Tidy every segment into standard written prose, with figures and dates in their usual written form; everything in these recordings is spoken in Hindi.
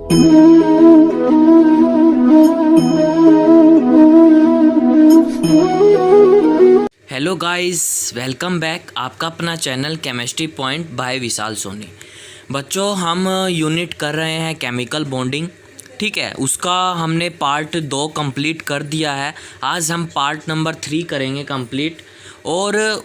Hello guys, welcome back. आपका अपना चैनल केमिस्ट्री पॉइंट बाय विशाल सोनी। बच्चों, हम यूनिट कर रहे हैं केमिकल बॉन्डिंग। ठीक है, उसका हमने पार्ट 2 कंप्लीट कर दिया है। आज हम पार्ट नंबर 3 करेंगे कंप्लीट। और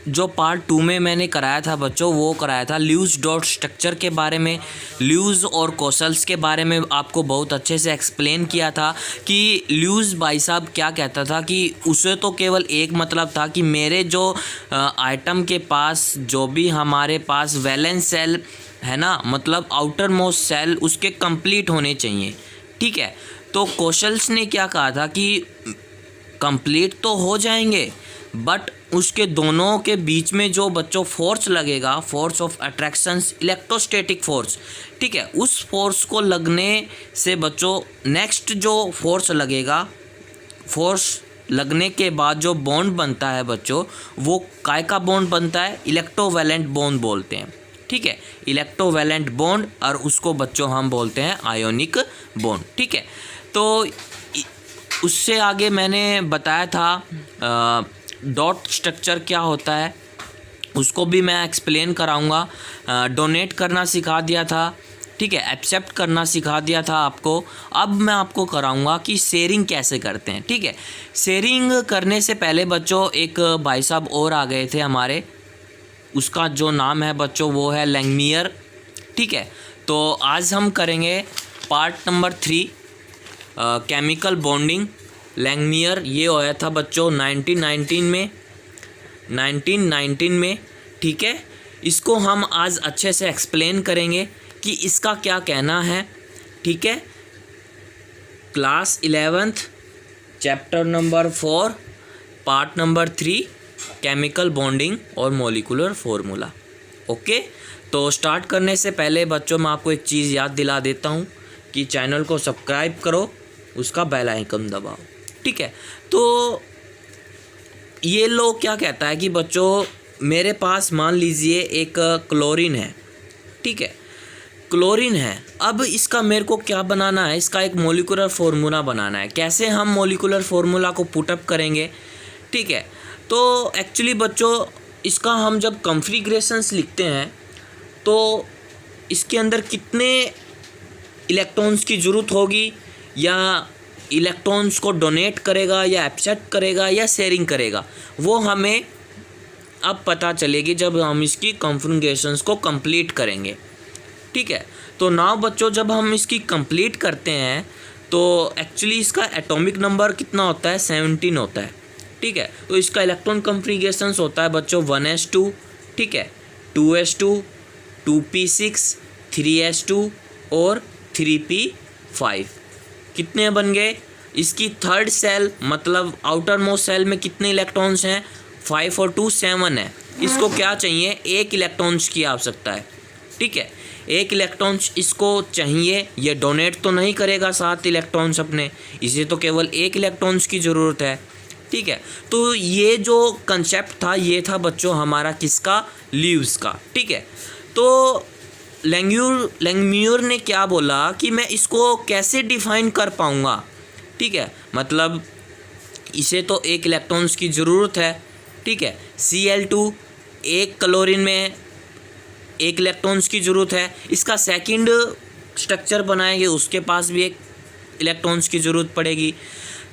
जो पार्ट 2 में मैंने कराया था बच्चों, वो कराया था ल्यूज डॉट स्ट्रक्चर के बारे में, ल्यूज और कोशल्स के बारे में आपको बहुत अच्छे से एक्सप्लेन किया था कि ल्यूज भाई साहब क्या कहता था कि उसे तो केवल एक मतलब था कि मेरे जो आइटम के पास जो भी हमारे पास वैलेंस सेल है ना, मतलब आउटर मोस्ट सेल उसके कंप्लीट होने चाहिए। ठीक है, तो कोशल्स ने क्या कहा था कि कंप्लीट तो हो जाएंगे, बट उसके दोनों के बीच में जो बच्चों फोर्स लगेगा, force of attractions, electrostatic force, ठीक है, उस फोर्स को लगने से बच्चों नेक्स्ट जो फोर्स लगेगा, फोर्स लगने के बाद जो बॉन्ड बनता है बच्चों, वो काय का बॉन्ड बनता है? इलेक्ट्रोवैलेंट बॉन्ड बोलते हैं। ठीक है, इलेक्ट्रोवैलेंट बॉन्ड, और उसको बच्चों हम बोलते हैं आयोनिक बॉन्ड। ठीक है, तो उससे आगे मैंने बताया था डॉट स्ट्रक्चर क्या होता है, उसको भी मैं एक्सप्लेन कराऊंगा। डोनेट करना सिखा दिया था, ठीक है, एक्सेप्ट करना सिखा दिया था आपको। अब मैं आपको कराऊंगा कि शेयरिंग कैसे करते हैं। ठीक है, शेयरिंग करने से पहले बच्चों एक भाई साहब और आ गए थे हमारे, उसका जो नाम है बच्चों वो है लैंगमियर। ठीक है, तो आज हम करेंगे part number 3 chemical bonding. Langmuir ये होया था बच्चों 1919 में। ठीक है, इसको हम आज अच्छे से एक्सप्लेन करेंगे कि इसका क्या कहना है। ठीक है, class 11th chapter number 4 part number 3 chemical bonding और मॉलिक्यूलर फॉर्मूला। ओके, तो स्टार्ट करने से पहले बच्चों मैं आपको एक चीज़ याद दिला देता हूँ कि चैनल को सब्सक्राइब करो, उसका बेल आइकन दबाओ। ठीक है, तो ये लोग क्या कहता है कि बच्चों मेरे पास मान लीजिए एक क्लोरीन है। ठीक है, क्लोरीन है, अब इसका मेरे को क्या बनाना है? इसका एक मॉलिक्यूलर फार्मूला बनाना है। कैसे हम मॉलिक्यूलर फार्मूला को पुटअप करेंगे? ठीक है, तो एक्चुअली बच्चों इसका हम जब कॉन्फ़िगरेशंस लिखते हैं तो इसके अंदर कितने इलेक्ट्रॉन्स की ज़रूरत होगी, या इलेक्ट्रॉन्स को डोनेट करेगा या एक्सेप्ट करेगा या शेयरिंग करेगा, वो हमें अब पता चलेगी जब हम इसकी कॉन्फ़िगरेशंस को कंप्लीट करेंगे। ठीक है, तो नाउ बच्चों जब हम इसकी कंप्लीट करते हैं तो एक्चुअली इसका एटॉमिक नंबर कितना होता है? 17 होता है। ठीक है, तो इसका इलेक्ट्रॉन कॉन्फ़िगरेशंस होता है बच्चों 1s2, ठीक है, 2s2, 2p6, 3s2 और 3p5। कितने बन गए? इसकी थर्ड सेल मतलब आउटर मोस्ट सेल में कितने इलेक्ट्रॉन्स हैं? 5 और 2 7 है। इसको क्या चाहिए? एक इलेक्ट्रॉन्स की आवश्यकता है। ठीक है, एक इलेक्ट्रॉन्स इसको चाहिए। ये डोनेट तो नहीं करेगा 7 इलेक्ट्रॉन्स अपने, इसे तो केवल एक इलेक्ट्रॉन्स की ज़रूरत है। ठीक है, तो ये जो कंसेप्ट था ये था बच्चों हमारा किसका? ल्यूज का। ठीक है, तो लैंगम्यूर ने क्या बोला कि मैं इसको कैसे डिफाइन कर पाऊँगा? ठीक है, मतलब इसे तो एक इलेक्ट्रॉन्स की ज़रूरत है। ठीक है, Cl2 एक क्लोरीन में एक इलेक्ट्रॉन्स की ज़रूरत है। इसका सेकंड स्ट्रक्चर बनाएंगे, उसके पास भी एक इलेक्ट्रॉन्स की ज़रूरत पड़ेगी।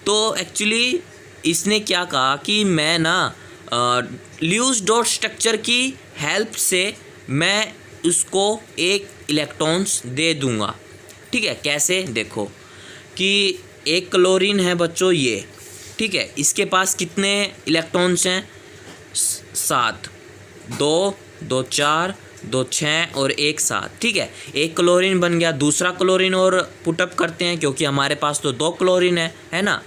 तो एक्चुअली इसने क्या कहा कि मैं ना ल्यूज डॉट स्ट्रक्चर की हेल्प से मैं उसको एक इलेक्ट्रॉन्स दे दूंगा। ठीक है, कैसे? देखो कि एक क्लोरीन है बच्चों ये, ठीक है, इसके पास कितने इलेक्ट्रॉन्स हैं? 7, 2, 2 4, 2 6 और 1 7। ठीक है, एक क्लोरीन बन गया। दूसरा क्लोरीन और पुटअप करते हैं क्योंकि हमारे पास तो 2 क्लोरीन है ना।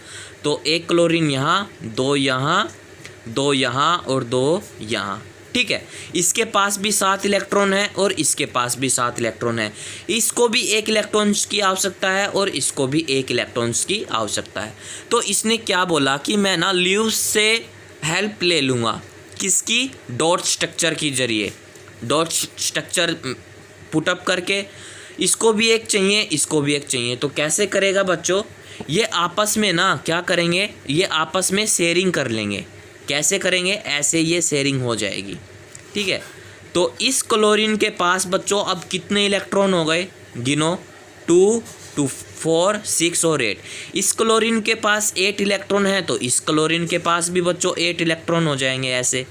तो एक क्लोरीन यहाँ, 2 यहाँ, 2 यहाँ और 2 यहाँ। ठीक है, इसके पास भी 7 इलेक्ट्रॉन है और इसके पास भी 7 इलेक्ट्रॉन है। इसको भी एक इलेक्ट्रॉन्स की आवश्यकता है और इसको भी एक इलेक्ट्रॉन्स की आवश्यकता है। तो इसने क्या बोला कि मैं ना ल्यूज से हेल्प ले लूँगा, किसकी? डॉट स्ट्रक्चर की जरिए। डॉट स्ट्रक्चर पुटअप करके इसको भी एक चाहिए, इसको भी एक चाहिए, तो कैसे करेगा बच्चों? ये आपस में ना क्या करेंगे, ये आपस में शेयरिंग कर लेंगे। कैसे करेंगे? ऐसे ये शेयरिंग हो जाएगी, ठीक है। तो इस क्लोरीन के पास बच्चों अब कितने इलेक्ट्रॉन हो गए? गिनो, 2, 2, 4, 6 और 8। इस क्लोरीन के पास 8 इलेक्ट्रॉन है, तो इस क्लोरीन के पास भी बच्चों 8 इलेक्ट्रॉन हो जाएंगे ऐसे।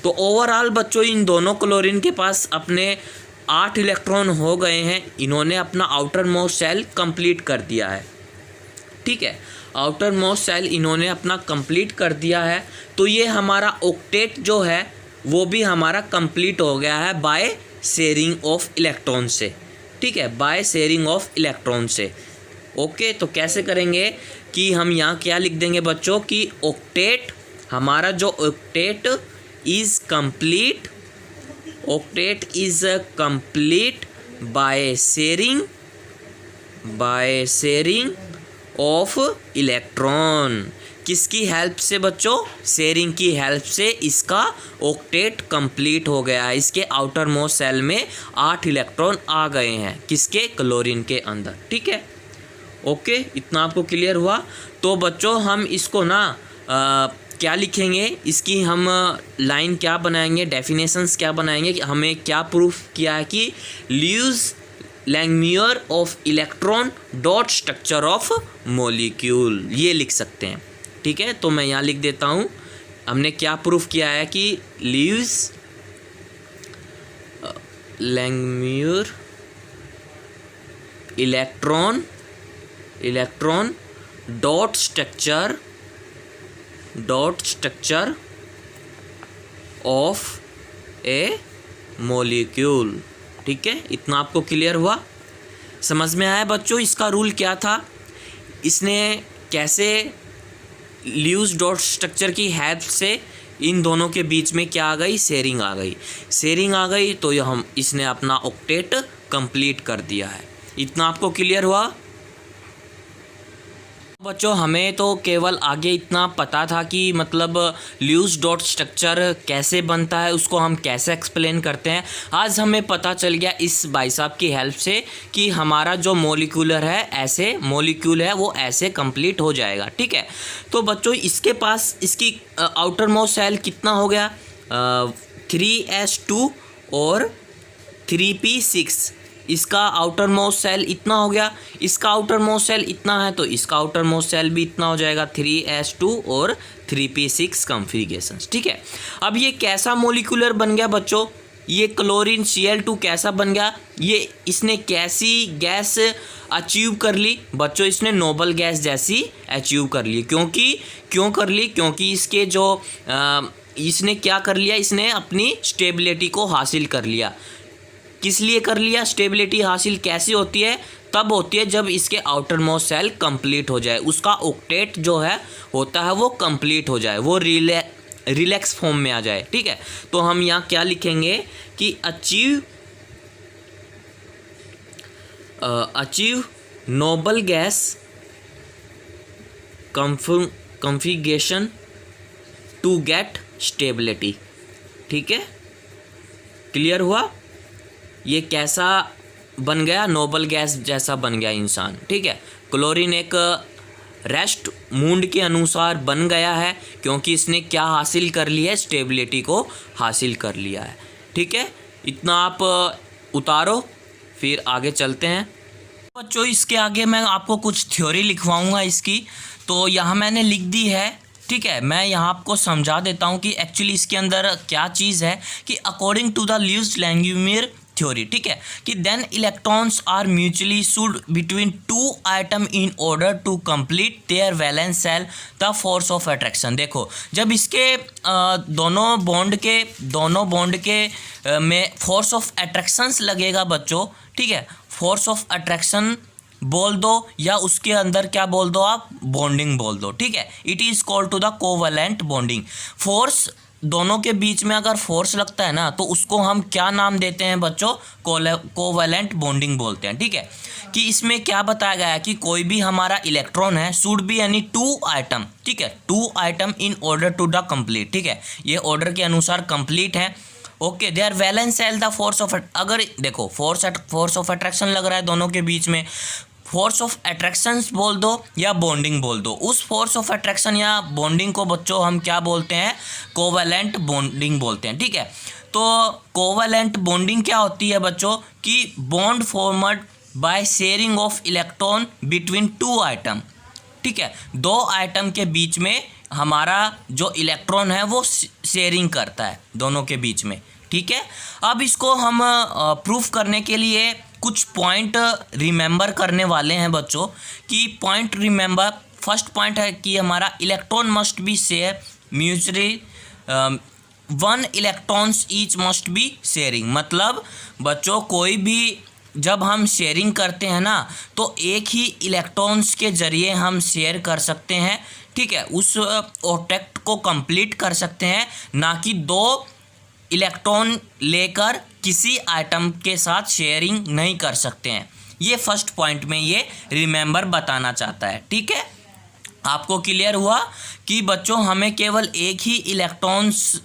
तो ओवरऑल बच्चों इन दोनों क्लोरीन के पास अपने 8 इलेक्ट्रॉन हो गए हैं। इन्होंने अपना आउटर मोस्ट शेल कंप्लीट कर दिया है, ठीक है। आउटर मोस्ट शेल इन्होंने अपना कंप्लीट कर दिया है। तो ये हमारा ऑक्टेट जो है वो भी हमारा कंप्लीट हो गया है बाय शेयरिंग ऑफ इलेक्ट्रॉन से, ठीक है, बाय शेयरिंग ऑफ इलेक्ट्रॉन से। ओके, तो कैसे करेंगे कि हम यहाँ क्या लिख देंगे बच्चों कि ऑक्टेट, हमारा जो octet is complete, octet is complete by sharing of electron. किसकी हेल्प से बच्चों? शेयरिंग की हेल्प से इसका ऑक्टेट कंप्लीट हो गया है। इसके आउटर मोस्ट शेल में 8 इलेक्ट्रॉन आ गए हैं, किसके? क्लोरीन के अंदर, ठीक है। ओके, इतना आपको क्लियर हुआ? तो बच्चों हम इसको ना क्या लिखेंगे, इसकी हम लाइन क्या बनाएंगे, डेफिनेशंस क्या बनाएंगे कि हमें क्या प्रूफ किया है कि Lewis Langmuir of electron dot structure of molecule, ये लिख सकते हैं, ठीक है। तो मैं यहाँ लिख देता हूँ, हमने क्या प्रूफ किया है कि Lewis Langmuir electron dot structure of a molecule, ठीक है। इतना आपको क्लियर हुआ, समझ में आया बच्चों? इसका रूल क्या था, इसने कैसे ल्यूज डॉट स्ट्रक्चर की हेल्प से इन दोनों के बीच में क्या आ गई? शेयरिंग आ गई। तो ये हम इसने अपना ऑक्टेट कंप्लीट कर दिया है। इतना आपको क्लियर हुआ बच्चों? हमें तो केवल आगे इतना पता था कि मतलब ल्यूज डॉट स्ट्रक्चर कैसे बनता है, उसको हम कैसे एक्सप्लेन करते हैं। आज हमें पता चल गया इस भाई साहब की हेल्प से कि हमारा जो मॉलिक्यूल है वो ऐसे कंप्लीट हो जाएगा, ठीक है। तो बच्चों इसके पास इसकी आउटर मोस्ट शेल कितना हो गया? 3s2 और 3p6। इसका आउटर मोस्ट शेल इतना हो गया, इसका आउटर मोस्ट शेल इतना है, तो इसका आउटर मोस्ट शेल भी इतना हो जाएगा, 3s2 और 3p6 कॉन्फ़िगरेशंस, ठीक है। अब ये कैसा मॉलिक्यूलर बन गया बच्चों? ये क्लोरीन Cl2 कैसा बन गया? ये इसने कैसी गैस अचीव कर ली बच्चों? इसने नोबल गैस जैसी अचीव कर ली। क्यों कर ली? क्योंकि इसके जो इसने क्या कर लिया, इसने अपनी स्टेबिलिटी को हासिल कर लिया। किस लिए कर लिया? स्टेबिलिटी हासिल कैसे होती है? तब होती है जब इसके आउटर मोस्ट शेल कंप्लीट हो जाए, उसका ऑक्टेट जो है होता है वो कंप्लीट हो जाए, वो रिलैक्स फॉर्म में आ जाए, ठीक है। तो हम यहाँ क्या लिखेंगे कि achieve noble gas configuration to get stability, ठीक है। क्लियर हुआ? ये कैसा बन गया? नोबल गैस जैसा बन गया इंसान, ठीक है। क्लोरीन एक रेस्ट मूड के अनुसार बन गया है क्योंकि इसने क्या हासिल कर लिया है? स्टेबिलिटी को हासिल कर लिया है, ठीक है। इतना आप उतारो, फिर आगे चलते हैं बच्चों। इसके आगे मैं आपको कुछ थ्योरी लिखवाऊंगा इसकी, तो यहाँ मैंने लिख दी है, ठीक है। मैं यहाँ आपको समझा देता हूँ कि एक्चुअली इसके अंदर क्या चीज़ है कि according to the Lewis Langmuir theory, ठीक है, कि then electrons are mutually shared between two atom in order to complete their valence shell the force of attraction. देखो, जब इसके दोनों बॉन्ड के में फोर्स ऑफ अट्रैक्शंस लगेगा बच्चों, ठीक है, फोर्स ऑफ अट्रैक्शन बोल दो या उसके अंदर क्या बोल दो आप? बॉन्डिंग बोल दो, ठीक है। It is called to the covalent bonding. Force दोनों के बीच में अगर फोर्स लगता है ना, तो उसको हम क्या नाम देते हैं बच्चों? कोवैलेंट बॉन्डिंग बोलते हैं, ठीक है। कि इसमें क्या बताया गया है कि कोई भी हमारा इलेक्ट्रॉन है शुड बी यानी 2 आइटम, ठीक है, 2 atom in order to the complete, ठीक है। ये ऑर्डर के अनुसार कंप्लीट है। Okay, there valence shell the force of, अगर देखो फोर्स ऑफ अट्रैक्शन लग रहा है दोनों के बीच में, फोर्स ऑफ अट्रैक्शन बोल दो या बॉन्डिंग बोल दो, उस फोर्स ऑफ अट्रैक्शन या बॉन्डिंग को बच्चों हम क्या बोलते हैं, कोवैलेंट बॉन्डिंग बोलते हैं। ठीक है, तो कोवैलेंट बॉन्डिंग क्या होती है बच्चों, कि bond formed by sharing of electron between two item. ठीक है, दो आइटम के बीच में हमारा जो इलेक्ट्रॉन है वो शेयरिंग करता है दोनों के बीच में। ठीक है, अब इसको हम प्रूफ करने के लिए कुछ पॉइंट रिमेंबर करने वाले हैं बच्चों, कि पॉइंट रिमेंबर, फर्स्ट पॉइंट है कि हमारा electron must be share mutually, 1 electrons each must be sharing. मतलब बच्चों कोई भी जब हम शेयरिंग करते हैं ना, तो एक ही इलेक्ट्रॉन्स के ज़रिए हम शेयर कर सकते हैं। ठीक है, उस ऑब्जेक्ट को कंप्लीट कर सकते हैं, ना कि 2 इलेक्ट्रॉन लेकर किसी आइटम के साथ शेयरिंग नहीं कर सकते हैं। ये फर्स्ट पॉइंट में ये रिमेंबर बताना चाहता है। ठीक है, आपको क्लियर हुआ कि बच्चों हमें केवल एक ही इलेक्ट्रॉन्स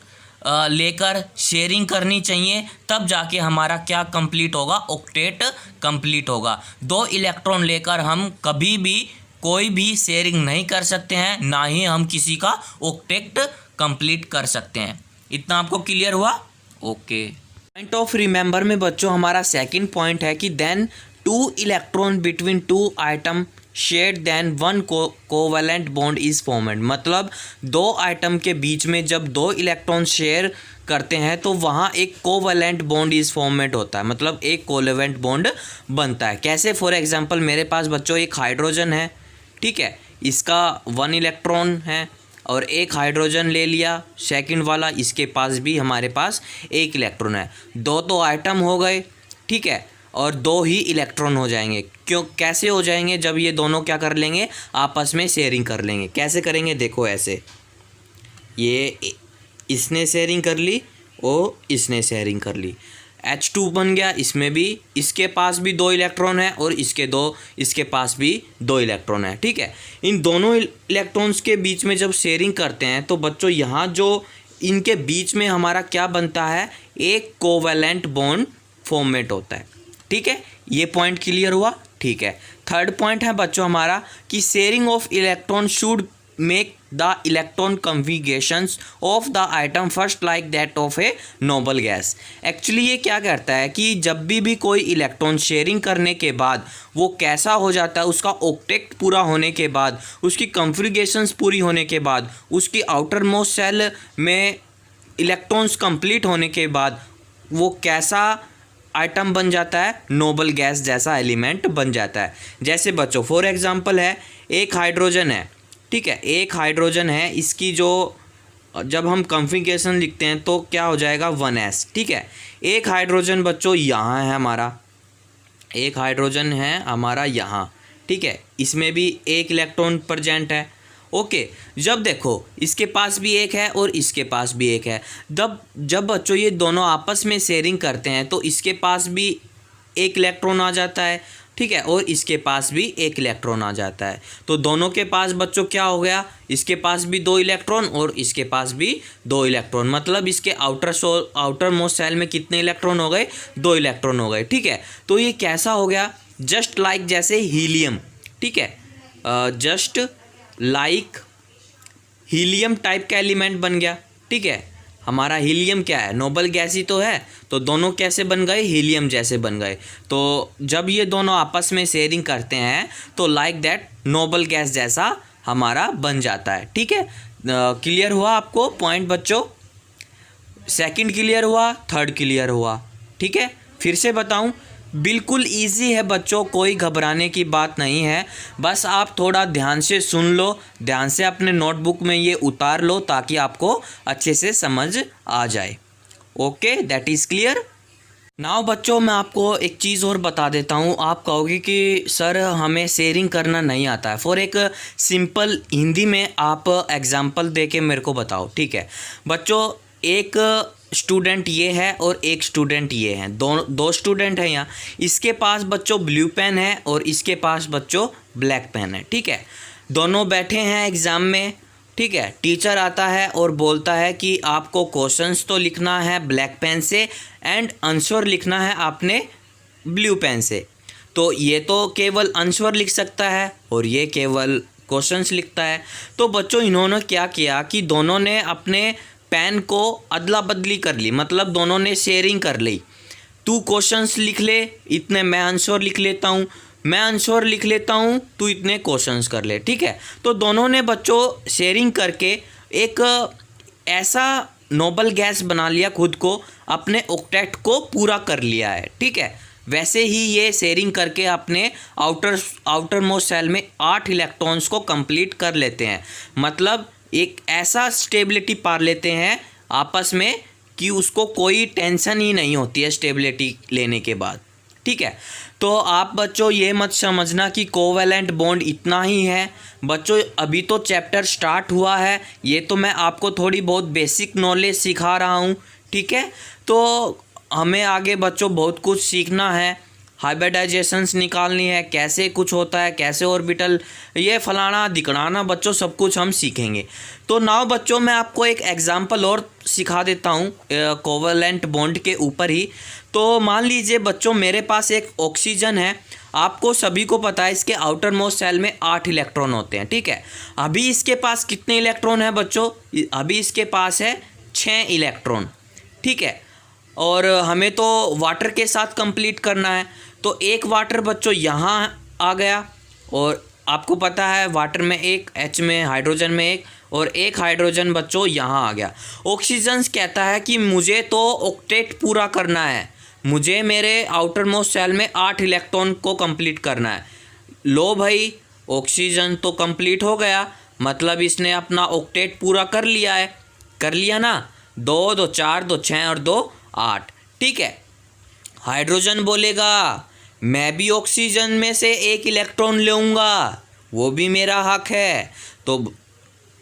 लेकर शेयरिंग करनी चाहिए, तब जाके हमारा क्या कंप्लीट होगा, ऑक्टेट कंप्लीट होगा। 2 इलेक्ट्रॉन लेकर हम कभी भी कोई भी शेयरिंग नहीं कर सकते हैं, ना ही हम किसी का ऑक्टेट कंप्लीट कर सकते हैं। इतना आपको क्लियर हुआ? ओके, पॉइंट ऑफ रिमेंबर में बच्चों हमारा सेकंड पॉइंट है कि then 2 electron between 2 atom shared then 1 covalent bond is formed. मतलब 2 आइटम के बीच में जब 2 इलेक्ट्रॉन शेयर करते हैं तो वहाँ एक कोवैलेंट बॉन्ड इज फॉर्मेड होता है, मतलब एक कोवैलेंट बॉन्ड बनता है। कैसे? फॉर एग्जांपल मेरे पास बच्चों एक हाइड्रोजन है, ठीक है, इसका 1 इलेक्ट्रॉन है और एक हाइड्रोजन ले लिया सेकंड वाला, इसके पास भी हमारे पास 1 इलेक्ट्रॉन है। 2 तो आइटम हो गए, ठीक है, और 2 ही इलेक्ट्रॉन हो जाएंगे। क्यों, कैसे हो जाएंगे? जब ये दोनों क्या कर लेंगे, आपस में शेयरिंग कर लेंगे। कैसे करेंगे? देखो ऐसे, ये इसने शेयरिंग कर ली और इसने शेयरिंग कर ली, H2 बन गया। इसमें भी इसके पास भी 2 इलेक्ट्रॉन है और इसके पास भी 2 इलेक्ट्रॉन है। ठीक है, इन दोनों इलेक्ट्रॉन्स के बीच में जब शेयरिंग करते हैं तो बच्चों यहाँ जो इनके बीच में हमारा क्या बनता है, एक कोवैलेंट बॉन्ड फॉर्मेट होता है। ठीक है, ये पॉइंट क्लियर हुआ? ठीक है, थर्ड पॉइंट है बच्चों हमारा कि sharing of electron should make the electron configurations of the atom first like that of a noble gas. Actually ये क्या करता है कि जब भी कोई इलेक्ट्रॉन शेयरिंग करने के बाद वो कैसा हो जाता है, उसका ऑक्टेट पूरा होने के बाद, उसकी कन्फिगरेशंस पूरी होने के बाद, उसकी आउटर मोस्ट सेल में इलेक्ट्रॉन्स कंप्लीट होने के बाद वो कैसा आइटम बन जाता है, नोबल गैस जैसा एलिमेंट बन जाता है। जैसे बच्चों फॉर एग्जांपल है, एक हाइड्रोजन है, ठीक है, एक हाइड्रोजन है, इसकी जो जब हम कॉन्फ़िगरेशन लिखते हैं तो क्या हो जाएगा, 1s। ठीक है, एक हाइड्रोजन बच्चों यहाँ है हमारा, एक हाइड्रोजन है हमारा यहाँ, ठीक है, इसमें भी 1 इलेक्ट्रॉन प्रेजेंट है। ओके, जब देखो इसके पास भी 1 है और इसके पास भी 1 है, जब बच्चों ये दोनों आपस में शेयरिंग करते हैं तो इसके पास भी 1 इलेक्ट्रॉन आ जाता है, ठीक है, और इसके पास भी 1 इलेक्ट्रॉन आ जाता है। तो दोनों के पास बच्चों क्या हो गया, इसके पास भी 2 इलेक्ट्रॉन और इसके पास भी 2 इलेक्ट्रॉन। मतलब इसके आउटर मोस्ट सेल में कितने इलेक्ट्रॉन हो गए, 2 इलेक्ट्रॉन हो गए। ठीक है, तो ये कैसा हो गया, जस्ट लाइक जैसे हीलियम। ठीक है, जस्ट लाइक हीलियम टाइप का एलिमेंट बन गया। ठीक है, हमारा हीलियम क्या है, नोबल गैस ही तो है, तो दोनों कैसे बन गए, हीलियम जैसे बन गए। तो जब ये दोनों आपस में शेयरिंग करते हैं तो लाइक दैट नोबल गैस जैसा हमारा बन जाता है। ठीक है, क्लियर हुआ आपको पॉइंट बच्चों? सेकंड क्लियर हुआ, थर्ड क्लियर हुआ। ठीक है, फिर से बताऊं, बिल्कुल इजी है बच्चों, कोई घबराने की बात नहीं है। बस आप थोड़ा ध्यान से सुन लो, ध्यान से अपने नोटबुक में ये उतार लो ताकि आपको अच्छे से समझ आ जाए। Okay, that is clear. Now बच्चों मैं आपको एक चीज़ और बता देता हूँ। आप कहोगे कि सर हमें शेयरिंग करना नहीं आता है, फॉर एक सिंपल हिंदी में आप एग्जाम्पल दे के मेरे को बताओ। ठीक है बच्चों, एक स्टूडेंट ये है और एक स्टूडेंट ये है, दो स्टूडेंट हैं यहाँ। इसके पास बच्चों ब्लू पेन है और इसके पास बच्चों ब्लैक पेन है। ठीक है, दोनों बैठे हैं एग्ज़ाम में ठीक है, टीचर आता है और बोलता है कि आपको क्वेश्चंस तो लिखना है ब्लैक पेन से एंड आंसर लिखना है आपने ब्लू पेन से। तो ये तो केवल आंसर लिख सकता है और ये केवल क्वेश्चंस लिखता है। तो बच्चों इन्होंने क्या किया कि दोनों ने अपने पेन को अदला बदली कर ली, मतलब दोनों ने शेयरिंग कर ली। तू क्वेश्चंस लिख ले, इतने मैं आंसर लिख लेता हूँ, मैं आंसर लिख लेता हूँ, तू इतने क्वेश्चंस कर ले। ठीक है, तो दोनों ने बच्चों शेयरिंग करके एक ऐसा नोबल गैस बना लिया, खुद को अपने ऑक्टेट को पूरा कर लिया है। ठीक है, वैसे ही ये शेयरिंग करके अपने आउटर मोस्ट सेल में 8 इलेक्ट्रॉन्स को कंप्लीट कर लेते हैं। मतलब एक ऐसा स्टेबिलिटी पा लेते हैं आपस में कि उसको कोई टेंशन ही नहीं होती है स्टेबिलिटी लेने के बाद। ठीक है, तो आप बच्चों ये मत समझना कि कोवैलेंट बॉन्ड इतना ही है। बच्चों अभी तो चैप्टर स्टार्ट हुआ है, ये तो मैं आपको थोड़ी बहुत बेसिक नॉलेज सिखा रहा हूँ। ठीक है, तो हमें आगे बच्चों बहुत कुछ सीखना है, हाइब्रिडाइजेशंस निकालनी है, कैसे कुछ होता है, कैसे ऑर्बिटल ये फलाना दिखलाना, बच्चों सब कुछ हम सीखेंगे। तो नाउ बच्चों मैं आपको एक एग्जांपल और सिखा देता हूँ कोवैलेंट बॉन्ड के ऊपर ही। तो मान लीजिए बच्चों मेरे पास एक ऑक्सीजन है, आपको सभी को पता है इसके आउटर मोस्ट सेल में 8 इलेक्ट्रॉन होते हैं। ठीक है, अभी इसके पास कितने इलेक्ट्रॉन है बच्चों? अभी इसके पास है 6 इलेक्ट्रॉन। ठीक है, और हमें तो वाटर के साथ कंप्लीट करना है, तो एक वाटर बच्चों यहाँ आ गया, और आपको पता है वाटर में एक, H में, हाइड्रोजन में एक, और एक हाइड्रोजन बच्चों यहाँ आ गया। ऑक्सीजन कहता है कि मुझे तो ऑक्टेट पूरा करना है, मुझे मेरे आउटर मोस्ट सेल में 8 इलेक्ट्रॉन को कंप्लीट करना है। लो भाई, ऑक्सीजन तो कंप्लीट हो गया, मतलब इसने अपना ऑक्टेट पूरा कर लिया है, कर लिया ना। 2 2 4 2 6 और 2 8। ठीक है, हाइड्रोजन बोलेगा मैं भी ऑक्सीजन में से एक इलेक्ट्रॉन लूँगा, वो भी मेरा हक है। तो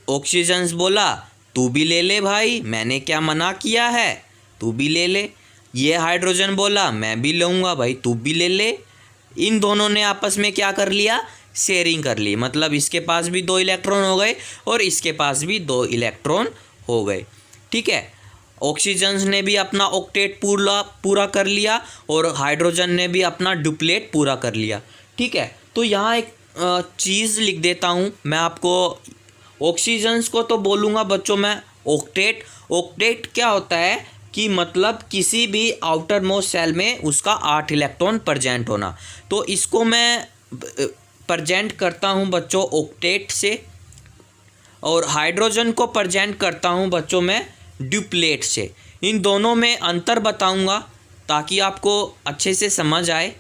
ऑक्सीजन बोला तू भी ले ले भाई, मैंने क्या मना किया है, तू भी ले ले। ये हाइड्रोजन बोला मैं भी लूँगा भाई, तू भी ले ले। इन दोनों ने आपस में क्या कर लिया? शेयरिंग कर ली, मतलब इसके पास भी 2 इलेक्ट्रॉन हो गए और इसके पास भी 2 इलेक्ट्रॉन हो गए। ठीक है, ऑक्सीजन ने भी अपना ऑक्टेट पूरा कर लिया और हाइड्रोजन ने भी अपना डुप्लेट पूरा कर लिया। ठीक है, तो यहाँ एक चीज़ लिख देता हूँ मैं आपको। ऑक्सीजन को तो बोलूँगा बच्चों मैं ऑक्टेट। ऑक्टेट क्या होता है कि मतलब किसी भी आउटर मोस्ट सेल में उसका 8 इलेक्ट्रॉन प्रेजेंट होना। तो इसको मैं प्रेजेंट करता हूँ बच्चों ऑक्टेट से, और हाइड्रोजन को प्रेजेंट करता हूँ बच्चों मैं डुप्लेट से। इन दोनों में अंतर बताऊंगा ताकि आपको अच्छे से समझ आए।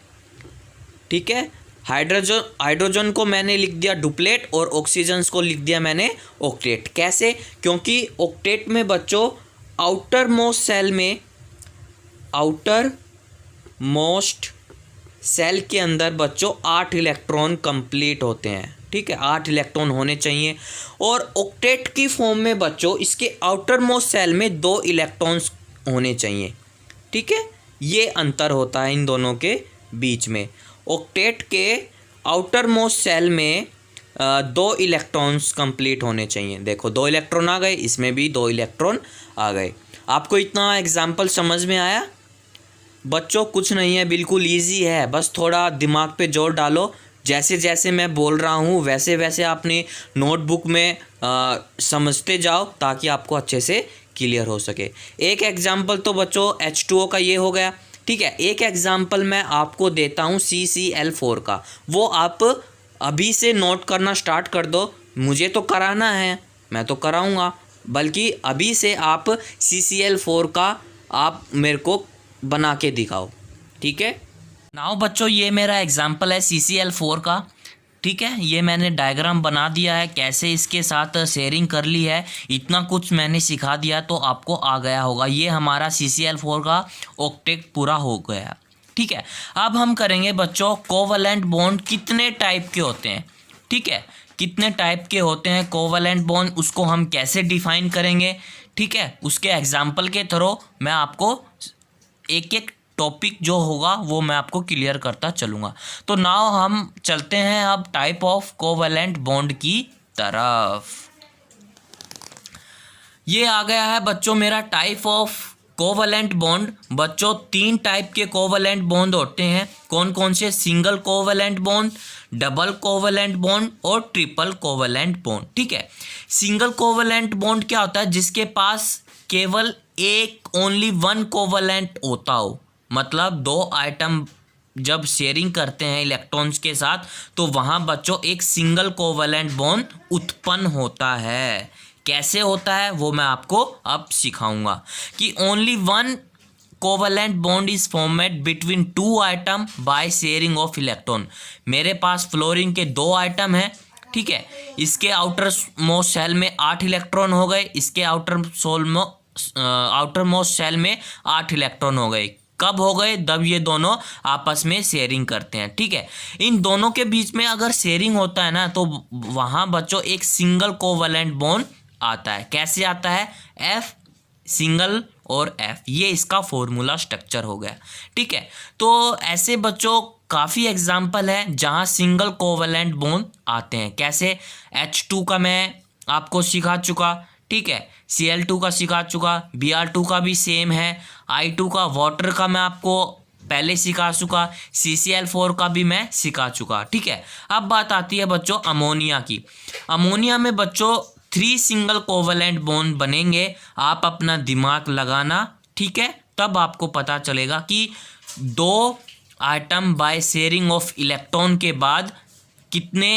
ठीक है, हाइड्रोजन को मैंने लिख दिया डुप्लेट और ऑक्सीजन को लिख दिया मैंने ऑक्टेट। कैसे? क्योंकि ऑक्टेट में बच्चों आउटर मोस्ट सेल के अंदर बच्चों 8 इलेक्ट्रॉन कंप्लीट होते हैं। ठीक है, 8 इलेक्ट्रॉन होने चाहिए। और ऑक्टेट की फॉर्म में बच्चों इसके आउटर मोस्ट सेल में 2 इलेक्ट्रॉन्स होने चाहिए। ठीक है, ये अंतर होता है इन दोनों के बीच में। ऑक्टेट के आउटर मोस्ट सेल में 2 इलेक्ट्रॉन्स कंप्लीट होने चाहिए। देखो 2 इलेक्ट्रॉन आ गए, इसमें भी 2 इलेक्ट्रॉन आ गए। आपको इतना एग्जाम्पल समझ में आया बच्चों? कुछ नहीं है, बिल्कुल ईजी है, बस थोड़ा दिमाग पे जोर डालो। जैसे जैसे मैं बोल रहा हूँ वैसे वैसे अपनी नोटबुक में समझते जाओ ताकि आपको अच्छे से क्लियर हो सके। एक एग्जाम्पल तो बच्चों H2O का ये हो गया। ठीक है, एक एग्जाम्पल मैं आपको देता हूँ CCl4 का, वो आप अभी से नोट करना स्टार्ट कर दो। मुझे तो कराना है, मैं तो कराऊँगा, बल्कि अभी से आप CCl4 का आप मेरे को बना के दिखाओ। ठीक है, नाउ बच्चों ये मेरा एग्जाम्पल है CCl4 का। ठीक है, ये मैंने डायग्राम बना दिया है, कैसे इसके साथ शेयरिंग कर ली है, इतना कुछ मैंने सिखा दिया तो आपको आ गया होगा। ये हमारा CCl4 का ऑक्टेट पूरा हो गया। ठीक है, अब हम करेंगे बच्चों कोवैलेंट बॉन्ड कितने टाइप के होते हैं। ठीक है, कितने टाइप के होते हैं कोवैलेंट बॉन्ड, उसको हम कैसे डिफाइन करेंगे। ठीक है, उसके एग्जाम्पल के थ्रू मैं आपको एक एक टॉपिक जो होगा वो मैं आपको क्लियर करता चलूँगा। तो नाउ हम चलते हैं अब टाइप ऑफ कोवैलेंट बॉन्ड की तरफ। ये आ गया है बच्चों मेरा टाइप ऑफ कोवलेंट बॉन्ड। बच्चों 3 टाइप के कोवलेंट बॉन्ड होते हैं। कौन कौन से? Single covalent bond, double covalent bond और ट्रिपल कोवलेंट बॉन्ड। ठीक है, सिंगल कोवलेंट बॉन्ड क्या होता है? जिसके पास केवल एक ओनली वन कोवलेंट होता हो, मतलब 2 आइटम जब शेयरिंग करते हैं इलेक्ट्रॉन्स के साथ तो वहाँ बच्चों एक सिंगल कोवलेंट बॉन्ड उत्पन्न होता है। कैसे होता है वो मैं आपको अब सिखाऊंगा कि only one covalent bond is formed between 2 item by sharing of electron. मेरे पास फ्लोरीन के 2 आइटम हैं, ठीक है। इसके आउटर मोस्ट सेल में 8 इलेक्ट्रॉन हो गए, इसके आउटर मोस्ट सेल में 8 इलेक्ट्रॉन हो गए। कब हो गए? जब ये दोनों आपस में शेयरिंग करते हैं। ठीक है, इन दोनों के बीच में अगर शेयरिंग होता है ना तो वहाँ बच्चों एक सिंगल कोवलेंट बॉन्ड आता है। कैसे आता है? F सिंगल और F, ये इसका फॉर्मूला स्ट्रक्चर हो गया। ठीक है, तो ऐसे बच्चों काफ़ी एग्जाम्पल है जहाँ सिंगल कोवलेंट बॉन्ड आते हैं। कैसे? H2 का मैं आपको सिखा चुका, ठीक है, Cl2 का सिखा चुका, Br2 का भी सेम है, I2 का वाटर का मैं आपको पहले सिखा चुका, CCl4 का भी मैं सिखा चुका। ठीक है, अब बात आती है बच्चों अमोनिया की। अमोनिया में बच्चों 3 सिंगल कोवलेंट बॉन्ड बनेंगे। आप अपना दिमाग लगाना, ठीक है, तब आपको पता चलेगा कि 2 item by sharing of electron के बाद कितने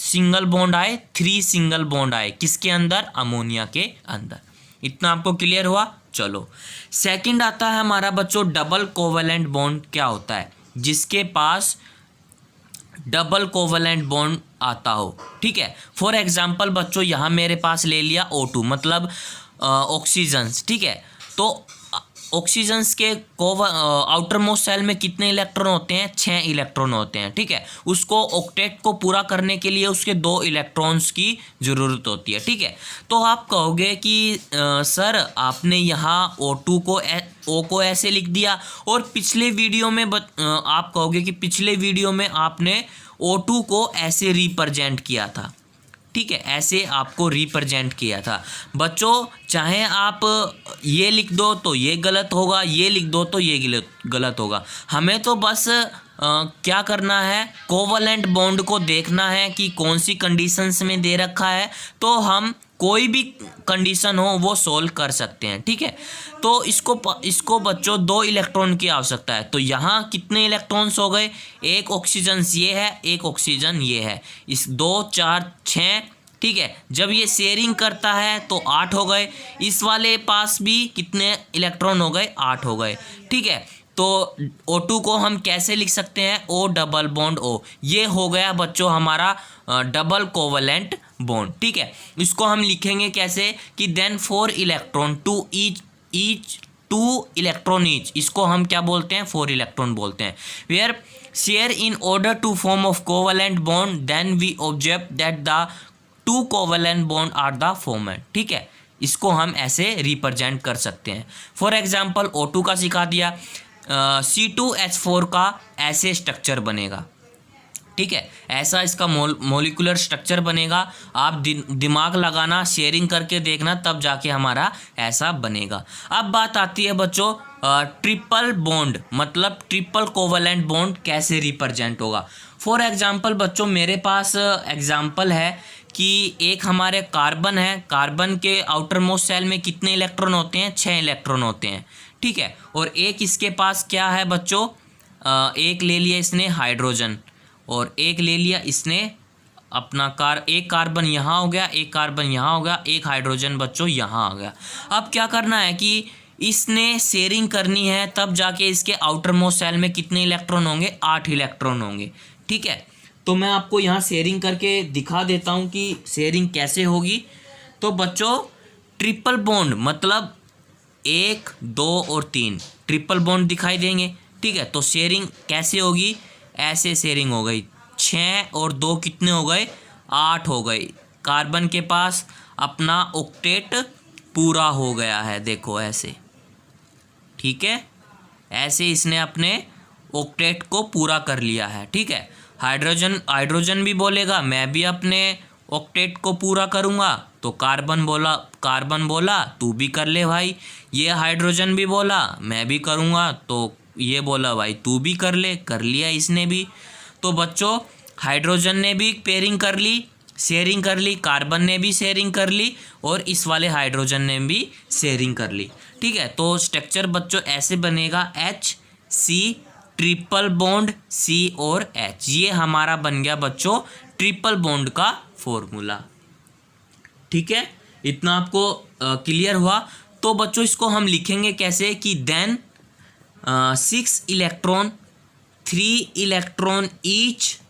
सिंगल बॉन्ड आए? 3 सिंगल बॉन्ड आए। किसके अंदर? अमोनिया के अंदर। इतना आपको क्लियर हुआ? चलो, सेकंड आता है हमारा बच्चों डबल कोवलेंट बॉन्ड। क्या होता है? जिसके पास डबल कोवलेंट बॉन्ड आता हो। ठीक है, फॉर एग्जांपल बच्चों यहाँ मेरे पास ले लिया O2 मतलब ऑक्सीजन्स। ठीक है, तो ऑक्सीजन्स के आउटर मोस्ट सेल में कितने इलेक्ट्रॉन होते हैं? 6 इलेक्ट्रॉन होते हैं। ठीक है, उसको ऑक्टेट को पूरा करने के लिए उसके 2 इलेक्ट्रॉन्स की ज़रूरत होती है। ठीक है, तो आप कहोगे कि सर आपने यहाँ O2 को O को ऐसे लिख दिया, और पिछले वीडियो में आप कहोगे कि पिछले वीडियो में आपने O2 को ऐसे रिप्रेजेंट किया था। ठीक है, ऐसे आपको रिप्रेजेंट किया था। बच्चों चाहे आप ये लिख दो तो ये गलत होगा, ये लिख दो तो ये गलत होगा। हमें तो बस क्या करना है? कोवलेंट बॉन्ड को देखना है कि कौन सी कंडीशंस में दे रखा है, तो हम कोई भी कंडीशन हो वो सोल्व कर सकते हैं। ठीक है, तो इसको बच्चों 2 इलेक्ट्रॉन की आवश्यकता है। तो यहाँ कितने इलेक्ट्रॉन्स हो गए? एक ऑक्सीजन ये है, एक ऑक्सीजन ये है, इस 2 4 6। ठीक है, जब ये शेयरिंग करता है तो 8 हो गए। इस वाले पास भी कितने इलेक्ट्रॉन हो गए? 8 हो गए। ठीक है, तो O2 को हम कैसे लिख सकते हैं? O double bond O। ये हो गया बच्चों हमारा डबल कोवलेंट बॉन्ड। ठीक है, इसको हम लिखेंगे कैसे कि then 4 electron to each 2 electron each, इसको हम क्या बोलते हैं? 4 इलेक्ट्रॉन बोलते हैं। Where share in order to form of covalent bond then we observe that the 2 covalent bond are the formed. ठीक है, इसको हम ऐसे रिप्रेजेंट कर सकते हैं। फॉर एग्जाम्पल O2 का सिखा दिया, C2H4 का ऐसे स्ट्रक्चर बनेगा। ठीक है, ऐसा इसका मोलिकुलर स्ट्रक्चर बनेगा। आप दिमाग लगाना, शेयरिंग करके देखना, तब जाके हमारा ऐसा बनेगा। अब बात आती है बच्चों ट्रिपल बॉन्ड, मतलब ट्रिपल कोवलेंट बॉन्ड कैसे रिप्रेजेंट होगा। फॉर एग्जांपल बच्चों मेरे पास एग्जांपल है कि एक हमारे कार्बन है, कार्बन के आउटर मोस्ट सेल में कितने इलेक्ट्रॉन होते हैं? 6 इलेक्ट्रॉन होते हैं। ठीक है, और एक इसके पास क्या है बच्चों? एक ले लिया इसने हाइड्रोजन, और एक ले लिया इसने अपना एक कार्बन यहाँ हो गया, एक कार्बन यहाँ हो गया, एक हाइड्रोजन बच्चों यहाँ आ गया। अब क्या करना है कि इसने शेयरिंग करनी है, तब जाके इसके आउटर मोस्ट सेल में कितने इलेक्ट्रॉन होंगे? 8 इलेक्ट्रॉन होंगे। ठीक है, तो मैं आपको यहाँ शेयरिंग करके दिखा देता हूँ कि शेयरिंग कैसे होगी। तो बच्चों ट्रिपल बॉन्ड मतलब 1 2 और 3 ट्रिपल बॉन्ड दिखाई देंगे। ठीक है, तो शेयरिंग कैसे होगी? ऐसे शेयरिंग हो गई। 6 और 2 कितने हो गए? 8 हो गए। कार्बन के पास अपना ऑक्टेट पूरा हो गया है, देखो ऐसे। ठीक है, ऐसे इसने अपने ऑक्टेट को पूरा कर लिया है। ठीक है, हाइड्रोजन भी बोलेगा मैं भी अपने ऑक्टेट को पूरा करूँगा तो कार्बन बोला तू भी कर ले भाई, ये हाइड्रोजन भी बोला मैं भी करूँगा तो ये बोला भाई तू भी कर ले, कर लिया इसने भी। तो बच्चों हाइड्रोजन ने भी पेयरिंग कर ली, शेयरिंग कर ली, कार्बन ने भी शेयरिंग कर ली और इस वाले हाइड्रोजन ने भी शेयरिंग कर ली। ठीक है, तो स्ट्रक्चर बच्चों ऐसे बनेगा HC ट्रिपल बॉन्ड C और H। ये हमारा बन गया बच्चों ट्रिपल बॉन्ड का फॉर्मूला। ठीक है, इतना आपको क्लियर हुआ। तो बच्चों इसको हम लिखेंगे कैसे कि then 6 electron 3 electron each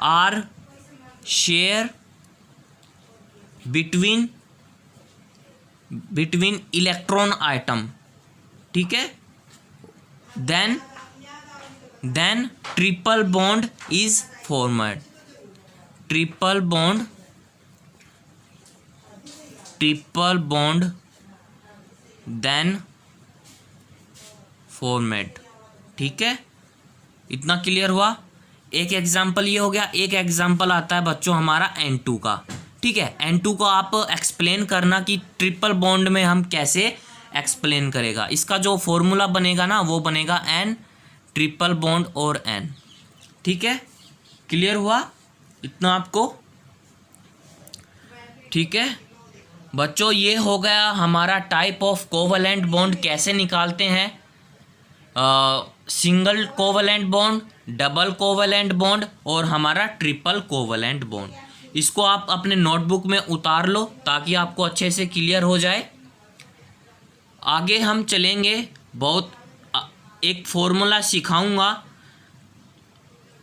are share between electron atom. ठीक है, then triple bond is formed, triple bond then formed. ठीक है, इतना क्लियर हुआ। एक एग्जाम्पल ये हो गया, एक एग्जाम्पल आता है बच्चों हमारा N2 का। ठीक है, N2 को आप एक्सप्लेन करना कि ट्रिपल बॉन्ड में हम कैसे एक्सप्लेन करेगा। इसका जो फॉर्मूला बनेगा ना वो बनेगा N ट्रिपल बॉन्ड और N। ठीक है, क्लियर हुआ इतना आपको। ठीक है बच्चों, ये हो गया हमारा टाइप ऑफ कोवैलेंट बॉन्ड कैसे निकालते हैं। Single covalent bond, double covalent bond और हमारा ट्रिपल कोवैलेंट बॉन्ड। इसको आप अपने नोटबुक में उतार लो ताकि आपको अच्छे से क्लियर हो जाए। आगे हम चलेंगे, बहुत एक फॉर्मूला सिखाऊंगा,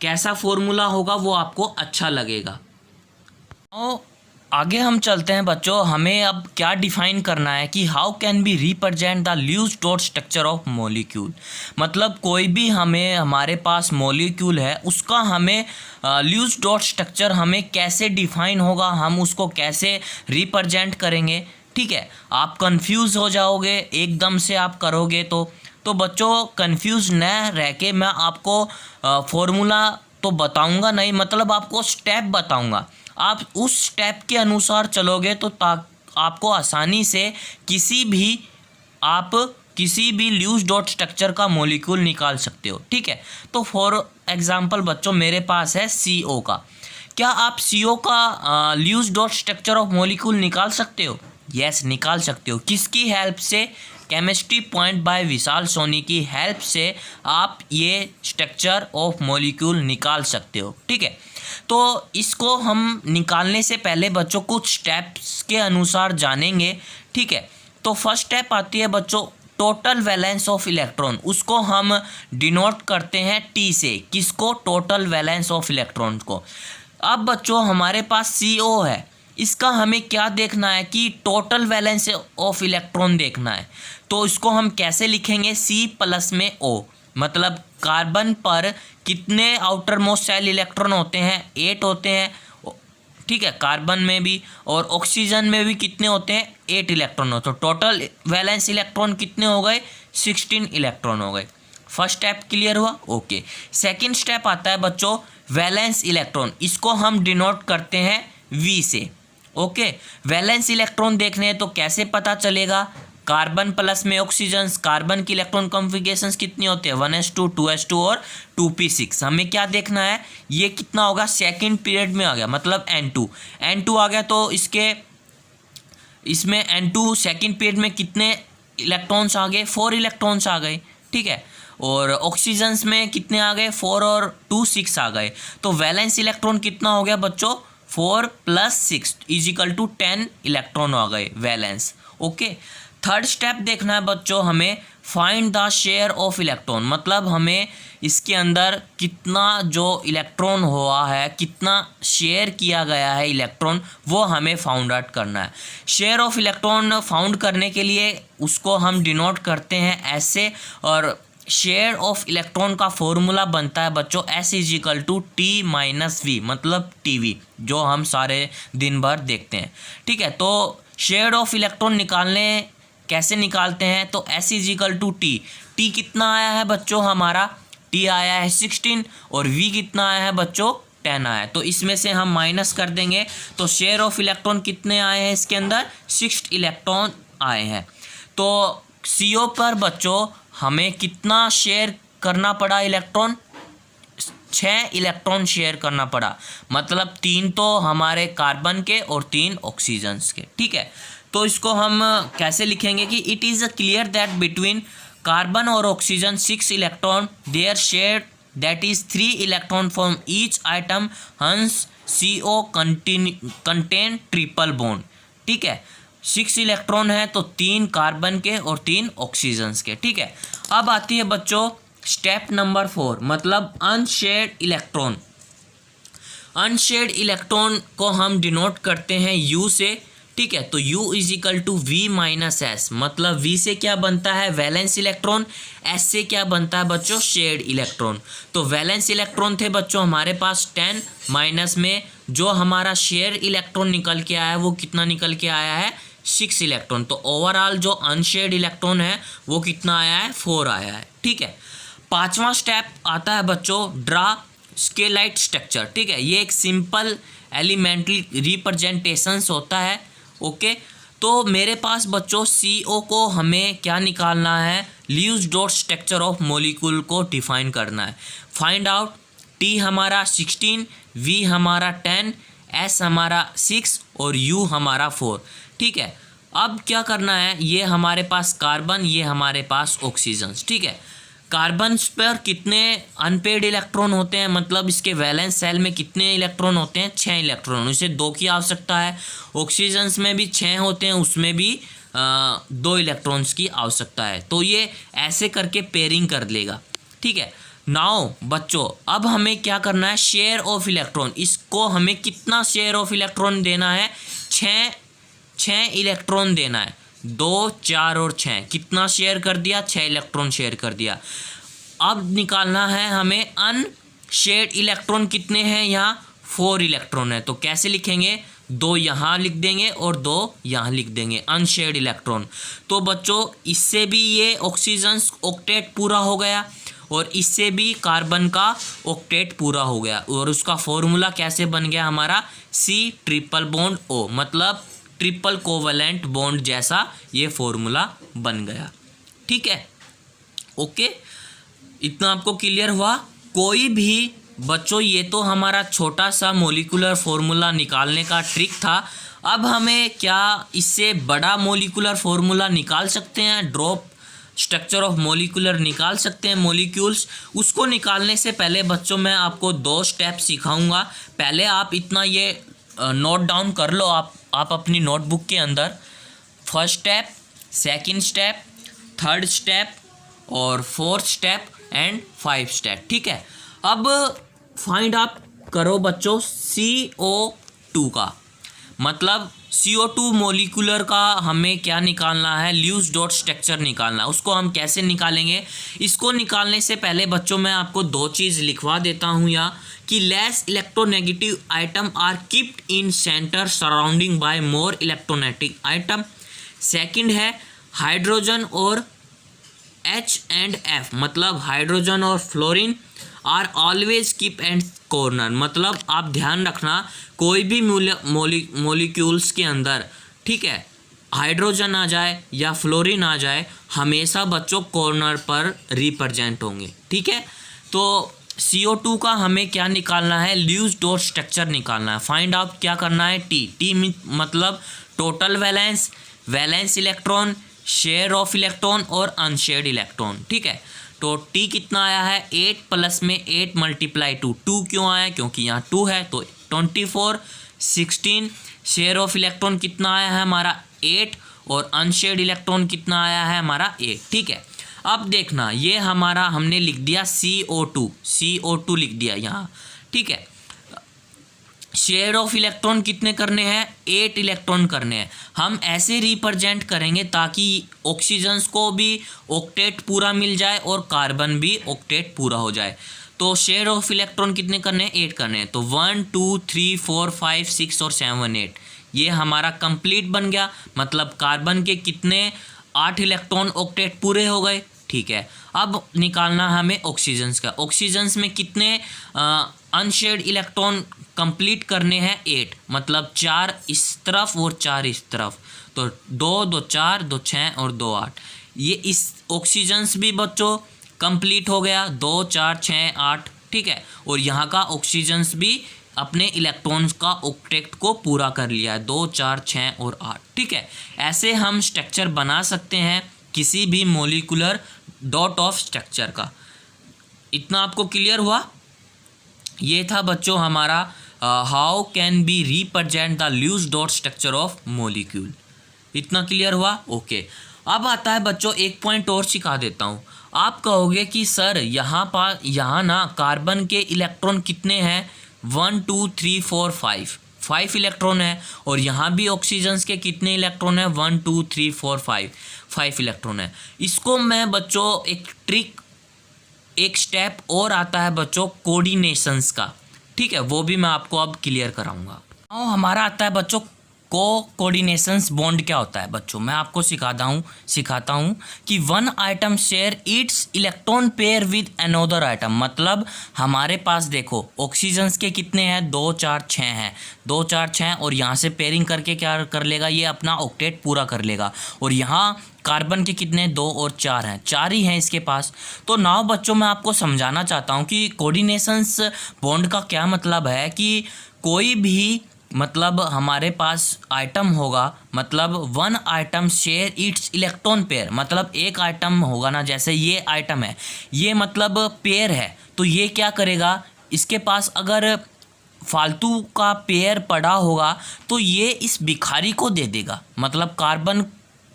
कैसा फॉर्मूला होगा वो आपको अच्छा लगेगा। तो आगे हम चलते हैं बच्चों, हमें अब क्या डिफाइन करना है कि how can be represent the ल्यूज dot structure of molecule. मतलब कोई भी हमारे पास मॉलिक्यूल है उसका हमें ल्यूज डॉट स्ट्रक्चर हमें कैसे डिफाइन होगा, हम उसको कैसे रिप्रेजेंट करेंगे। ठीक है, आप कंफ्यूज हो जाओगे एकदम से आप करोगे तो बच्चों कंफ्यूज न रह के मैं आपको फॉर्मूला तो बताऊंगा नहीं, मतलब आपको स्टेप बताऊंगा। आप उस स्टेप के अनुसार चलोगे तो आपको आसानी से किसी भी ल्यूज डॉट स्ट्रक्चर का मॉलिक्यूल निकाल सकते हो। ठीक है, तो फॉर एग्जांपल बच्चों मेरे पास है CO का। क्या आप CO का ल्यूज डॉट स्ट्रक्चर ऑफ मॉलिक्यूल निकाल सकते हो? यस, निकाल सकते हो। किसकी हेल्प से? केमिस्ट्री पॉइंट बाय विशाल सोनी की हेल्प से आप ये स्ट्रक्चर ऑफ मॉलिक्यूल निकाल सकते हो। ठीक है, तो इसको हम निकालने से पहले बच्चों कुछ स्टेप्स के अनुसार जानेंगे। ठीक है, तो फर्स्ट स्टेप आती है बच्चों टोटल वैलेंस ऑफ इलेक्ट्रॉन, उसको हम डिनोट करते हैं T से। किसको? टोटल वैलेंस ऑफ इलेक्ट्रॉन को। अब बच्चों हमारे पास CO है, इसका हमें क्या देखना है कि टोटल वैलेंस ऑफ इलेक्ट्रॉन देखना है। तो इसको हम कैसे लिखेंगे? C प्लस में O, मतलब कार्बन पर कितने आउटर मोस्ट सेल इलेक्ट्रॉन होते हैं? 8 होते हैं। ठीक है, कार्बन में भी और ऑक्सीजन में भी कितने होते हैं? 8 इलेक्ट्रॉन होते हैं। तो टोटल वैलेंस इलेक्ट्रॉन कितने हो गए? 16 इलेक्ट्रॉन हो गए। फर्स्ट स्टेप क्लियर हुआ? ओके। सेकंड स्टेप आता है बच्चों वैलेंस इलेक्ट्रॉन, इसको हम डिनोट करते हैं V से। ओके, वैलेंस इलेक्ट्रॉन देखने हैं तो कैसे पता चलेगा? कार्बन प्लस में ऑक्सीजन, कार्बन की इलेक्ट्रॉन कॉन्फ़िगरेशंस कितनी होती है? 1s2, 2s2 और 2p6। हमें क्या देखना है? ये कितना होगा? सेकंड पीरियड में आ गया, मतलब N2 आ गया। तो इसमें N2 सेकंड पीरियड में कितने इलेक्ट्रॉन्स आ गए? 4 इलेक्ट्रॉन्स आ गए। ठीक है, और ऑक्सीजन में कितने आ गए? 4 और 2 6 आ गए। तो वैलेंस इलेक्ट्रॉन कितना हो गया बच्चों? 4 + 6 = 10 इलेक्ट्रॉन आ गए वैलेंस। ओके, थर्ड स्टेप देखना है बच्चों हमें find the share of electron, मतलब हमें इसके अंदर कितना जो इलेक्ट्रॉन हुआ है, कितना शेयर किया गया है इलेक्ट्रॉन, वो हमें फाउंड आउट करना है। शेयर ऑफ इलेक्ट्रॉन फाउंड करने के लिए उसको हम डिनोट करते हैं ऐसे, और शेयर ऑफ इलेक्ट्रॉन का फॉर्मूला बनता है बच्चों S = T - V, मतलब TV, जो हम सारे दिन भर देखते हैं। ठीक है, तो शेयर ऑफ इलेक्ट्रॉन निकालने कैसे निकालते हैं? तो S = T कितना आया है बच्चों? हमारा T आया है 16 और V कितना आया है बच्चों? 10 आया है। तो इसमें से हम माइनस कर देंगे तो शेयर ऑफ इलेक्ट्रॉन कितने आए हैं इसके अंदर, 6 इलेक्ट्रॉन आए हैं। तो CO पर बच्चों हमें कितना शेयर करना पड़ा इलेक्ट्रॉन, 6 इलेक्ट्रॉन शेयर करना पड़ा, मतलब 3 तो हमारे कार्बन के और 3 ऑक्सीजन के। ठीक है, तो इसको हम कैसे लिखेंगे कि it is clear that between carbon और oxygen 6 electron there share that is 3 electron from each atom, hence CO contain triple bond. ठीक है, 6 इलेक्ट्रॉन है तो 3 कार्बन के और 3 ऑक्सीजन के। ठीक है, अब आती है बच्चों स्टेप नंबर 4, मतलब अनशेयर्ड इलेक्ट्रॉन। अनशेयर्ड इलेक्ट्रॉन को हम डिनोट करते हैं U से। ठीक है, तो U is equal to V minus S, मतलब V से क्या बनता है, वैलेंस इलेक्ट्रॉन, S से क्या बनता है बच्चों, शेयर्ड इलेक्ट्रॉन। तो वैलेंस इलेक्ट्रॉन थे बच्चों हमारे पास 10, माइनस में जो हमारा शेयर इलेक्ट्रॉन निकल के आया है वो कितना निकल के आया है, 6 इलेक्ट्रॉन। तो ओवरऑल जो अनशेयर्ड इलेक्ट्रॉन है वो कितना आया है, 4 आया है। ठीक है, 5वां स्टेप आता है बच्चों ड्रा स्केलाइट स्ट्रक्चर। ठीक है, ये एक सिंपल एलिमेंट्री रिप्रेजेंटेशंस होता है। ओके, तो मेरे पास बच्चों CO को हमें क्या निकालना है, ल्यूज डॉट स्ट्रक्चर ऑफ मॉलिक्यूल को डिफाइन करना है। फाइंड आउट T हमारा 16, V हमारा 10, S हमारा 6 और U हमारा 4। ठीक है, अब क्या करना है, ये हमारे पास कार्बन, ये हमारे पास ऑक्सीजन। ठीक है, कार्बन पर कितने अनपेड इलेक्ट्रॉन होते हैं, मतलब इसके वैलेंस सेल में कितने इलेक्ट्रॉन होते हैं, 6 इलेक्ट्रॉन, इसे 2 की आवश्यकता है। ऑक्सीजन में भी 6 होते हैं, उसमें भी 2 इलेक्ट्रॉन्स की आवश्यकता है। तो ये ऐसे करके पेयरिंग कर लेगा। ठीक है, नाउ बच्चों अब हमें क्या करना है, शेयर ऑफ इलेक्ट्रॉन, इसको हमें कितना शेयर ऑफ इलेक्ट्रॉन देना है, 6 इलेक्ट्रॉन देना है। 2, 4 और 6 कितना शेयर कर दिया, 6 इलेक्ट्रॉन शेयर कर दिया। अब निकालना है हमें अनशेयर्ड इलेक्ट्रॉन कितने हैं, यहाँ 4 इलेक्ट्रॉन है। तो कैसे लिखेंगे, 2 यहाँ लिख देंगे और 2 यहाँ लिख देंगे अनशेयर्ड इलेक्ट्रॉन। तो बच्चों इससे भी ये ऑक्सीजन ऑक्टेट पूरा हो गया और इससे भी कार्बन का ऑक्टेट पूरा हो गया, और उसका फॉर्मूला कैसे बन गया हमारा, C ट्रिपल बॉन्ड O, मतलब ट्रिपल कोवलेंट बॉन्ड जैसा ये फॉर्मूला बन गया। ठीक है, ओके, इतना आपको क्लियर हुआ। कोई भी बच्चों ये तो हमारा छोटा सा मॉलिक्यूलर फॉर्मूला निकालने का ट्रिक था। अब हमें क्या इससे बड़ा मॉलिक्यूलर फॉर्मूला निकाल सकते हैं, ड्रॉप स्ट्रक्चर ऑफ मॉलिक्यूलर निकाल सकते हैं मॉलिक्यूल्स। उसको निकालने से पहले बच्चों मैं आपको 2 स्टेप सिखाऊंगा। पहले आप इतना ये नोट डाउन कर लो आप अपनी नोटबुक के अंदर। First step, second step, third step और फोर्थ स्टेप एंड 5 स्टेप। ठीक है, अब फाइंड आउट करो बच्चों CO2 का, मतलब CO2 मॉलिक्यूलर का हमें क्या निकालना है, ल्यूज डॉट स्ट्रक्चर निकालना है। उसको हम कैसे निकालेंगे, इसको निकालने से पहले बच्चों मैं आपको 2 चीज़ लिखवा देता हूँ यहाँ कि less electronegative atom are kept in centre surrounding by more electronegative atom. Second है हाइड्रोजन और H एंड F, मतलब हाइड्रोजन और fluorine are always keep and corner, मतलब आप ध्यान रखना कोई भी मॉलिक्यूल्स के अंदर, ठीक है, हाइड्रोजन आ जाए या फ्लोरीन आ जाए, हमेशा बच्चों कॉर्नर पर रिप्रेजेंट होंगे। ठीक है, तो CO2 का हमें क्या निकालना है, ल्यूज डॉट स्ट्रक्चर निकालना है। फाइंड आउट क्या करना है, T मतलब total valence, valence electron, share of electron और अनशेयर्ड इलेक्ट्रॉन। ठीक है, तो T कितना आया है, 8 प्लस में 8 मल्टीप्लाई 2 क्यों आया, क्योंकि यहाँ 2 है तो 24, 16। शेयर ऑफ इलेक्ट्रॉन कितना आया है हमारा 8 और अनशेयर्ड इलेक्ट्रॉन कितना आया है हमारा 8। ठीक है, अब देखना ये हमारा हमने लिख दिया CO2 लिख दिया यहाँ। ठीक है, शेयर ऑफ इलेक्ट्रॉन कितने करने हैं, 8 इलेक्ट्रॉन करने हैं। हम ऐसे रिप्रेजेंट करेंगे ताकि ऑक्सीजन्स को भी ऑक्टेट पूरा मिल जाए और कार्बन भी ऑक्टेट पूरा हो जाए। तो शेयर ऑफ इलेक्ट्रॉन कितने करने हैं, 8 करने हैं। तो 1 2 3 4 5 6 और 7 8 ये हमारा कंप्लीट बन गया, मतलब कार्बन के कितने 8 इलेक्ट्रॉन ऑक्टेट पूरे हो गए। ठीक है, अब निकालना हमें ऑक्सीजन्स का। ऑक्सीजन्स में कितने अनशेयर्ड इलेक्ट्रॉन कंप्लीट करने हैं 8, मतलब 4 इस तरफ और 4 इस तरफ, तो 2 2 4 2 6 और 2 8। ये इस ऑक्सीजन्स भी बच्चों कंप्लीट हो गया, 2 4 6 8, ठीक है। और यहाँ का ऑक्सीजन्स भी अपने इलेक्ट्रॉन्स का ऑक्टेट को पूरा कर लिया है, 2 4 6 और 8, ठीक है। ऐसे हम स्ट्रक्चर बना सकते हैं किसी भी मॉलिक्यूलर डॉट ऑफ स्ट्रक्चर का। इतना आपको क्लियर हुआ? ये था बच्चों हमारा how can be represent the Lewis dot structure of molecule. इतना क्लियर हुआ? ओके। अब आता है बच्चों एक पॉइंट और सिखा देता हूँ। आप कहोगे कि सर यहाँ ना कार्बन के इलेक्ट्रॉन कितने हैं, 1 2 3 4 5 इलेक्ट्रॉन है, और यहाँ भी ऑक्सीजन्स के कितने इलेक्ट्रॉन है, 1 2 3 4 5 इलेक्ट्रॉन है। इसको मैं बच्चों एक ट्रिक, एक स्टेप और आता है बच्चों कोऑर्डिनेशंस का, ठीक है, वो भी मैं आपको अब क्लियर कराऊंगा। और हमारा आता है बच्चों कोऑर्डिनेशंस बॉन्ड। क्या होता है बच्चों, मैं आपको सिखाता हूँ कि one item share its electron pair with another item. मतलब हमारे पास देखो ऑक्सीजन्स के कितने हैं, 2 4 6 हैं, 2 4 6, और यहाँ से पेयरिंग करके क्या कर लेगा, ये अपना ऑक्टेट पूरा कर लेगा। और यहाँ कार्बन के कितने, 2 और 4 हैं, 4 ही हैं इसके पास। तो नाउ बच्चों मैं आपको समझाना चाहता हूँ कि कोऑर्डिनेशंस बॉन्ड का क्या मतलब है। कि कोई भी मतलब हमारे पास आइटम होगा, मतलब one item share its electron pair, मतलब एक आइटम होगा ना, जैसे ये आइटम है, ये मतलब पेयर है, तो ये क्या करेगा, इसके पास अगर फालतू का पेयर पड़ा होगा तो ये इस भिखारी को दे देगा, मतलब कार्बन